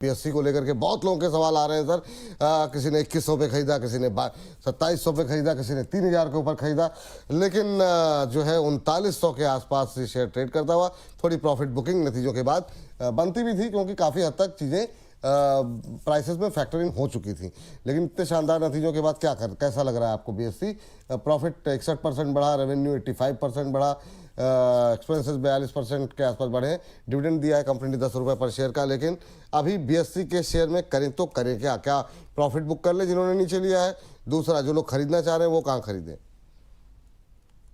BSc को लेकर के बहुत लोगों के सवाल आ रहे हैं सर। किसी ने 2100 पे खरीदा, किसी ने 2700 पे खरीदा, किसी ने 3000 के ऊपर खरीदा, लेकिन जो है 3900 के आसपास से शेयर ट्रेड करता हुआ थोड़ी प्रॉफिट बुकिंग नतीजों के बाद बनती भी थी, क्योंकि काफ़ी हद तक चीज़ें प्राइसेस में फैक्टरिंग हो चुकी थी। लेकिन इतने शानदार नतीजों के बाद कैसा लग रहा है आपको बीएससी? प्रॉफिट 61% बढ़ा, रेवेन्यू 85% बढ़ा, एक्सपेंसेस 42% के आसपास बढ़े, डिविडेंड दिया है कंपनी ने 10 रुपये पर शेयर का। लेकिन अभी बीएससी के शेयर में करें तो करें क्या? क्या प्रॉफिट बुक कर ले जिन्होंने नीचे लिया है? दूसरा, जो लोग खरीदना चाह रहे हैं वो कहाँ खरीदें?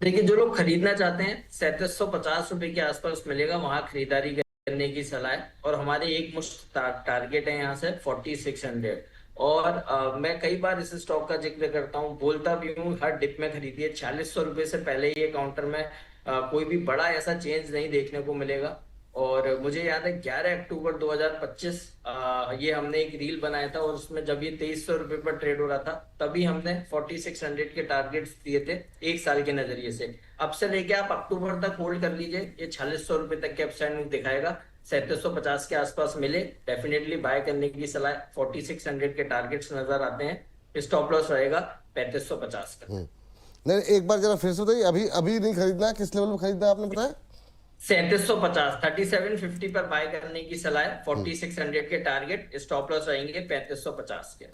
देखिए, जो लोग खरीदना चाहते हैं 3750 रुपए के आसपास मिलेगा, वहां खरीदारी करने की सलाह है। और हमारे एक मुश्त टारगेट है यहाँ से 4600। और मैं कई बार इस स्टॉक का जिक्र करता हूँ, बोलता भी हूँ, हर डिप में खरीदिए। 4600 रुपए से पहले ये काउंटर में कोई भी बड़ा ऐसा चेंज नहीं देखने को मिलेगा। और मुझे याद है 11 अक्टूबर 2025 ये हमने एक रील बनाया था, और उसमें जब ये 2300 रुपए पर ट्रेड हो रहा था, तभी हमने 4600 के टारगेट्स दिए थे एक साल के नजरिए से। अब से लेके आप अक्टूबर तक होल्ड कर लीजिए, ये 4600 रुपए तक के अपसाइड दिखाएगा। 3750 के आसपास मिले, डेफिनेटली बाय करने की सलाह। 4600 के टारगेट्स नजर आते हैं। स्टॉप लॉस रहेगा 3550 का। नहीं, एक बार जरा फिर से बताइए। अभी अभी नहीं खरीदना है, किस लेवल में खरीदना है आपने बताया? 3750, 3750 पर बाय करने की सलाह है। 4600 के टारगेट, स्टॉप लॉस रहेंगे 3550 के।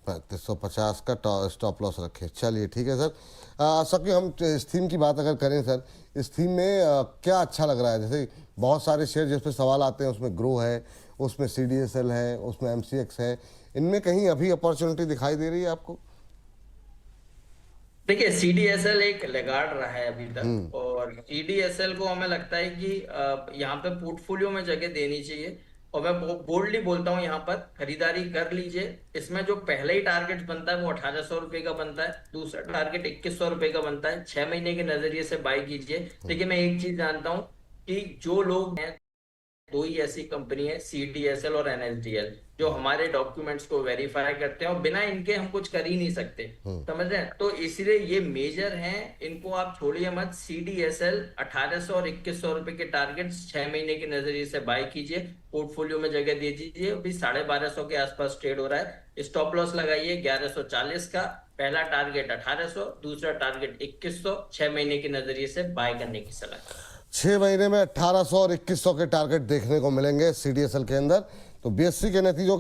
3550 का स्टॉप लॉस रखे। चलिए ठीक है सर। सबके हम इस थीम की बात अगर करें सर, इस थीम में क्या अच्छा लग रहा है? जैसे बहुत सारे शेयर जिस पे सवाल आते हैं, उसमें ग्रो है, उसमें CDSL है, उसमें MCX है, इनमें कहीं अभी अपॉर्चुनिटी दिखाई दे रही है आपको? देखिए, CDSL एक लेगार्ड रहा है अभी तक, और CDSL को हमें लगता है कि यहाँ पे पोर्टफोलियो में जगह देनी चाहिए। और मैं बोल्डली बोलता हूँ, यहाँ पर खरीदारी कर लीजिए। इसमें जो पहले ही टारगेट बनता है वो 1800 रुपए का बनता है, दूसरा टारगेट 2100 रुपए का बनता है। 6 महीने के नजरिए से बाय कीजिए। देखिए, मैं एक चीज जानता हूँ कि जो लोग हैं, दो ही ऐसी कंपनी है, CDSL और NSDL, जो हमारे डॉक्यूमेंट्स को वेरीफाई करते हैं, और बिना इनके हम कुछ कर ही नहीं सकते। समझ रहे हैं? तो इसलिए ये मेजर हैं, इनको आप छोड़िए मत। CDSL 1800 और 2100 रुपए के टारगेट 6 महीने के नजरिए से बाय कीजिए, पोर्टफोलियो में जगह दे दीजिए। अभी 1250 के आसपास ट्रेड हो रहा है। स्टॉप लॉस लगाइए 1140 का। पहला टारगेट 1800, दूसरा टारगेट 2100। 6 महीने के नजरिए से बाय करने की सलाह। 6 महीने में 1800 और 2100 के टारगेट देखने को मिलेंगे CDSL के अंदर। तो BSC के नतीजों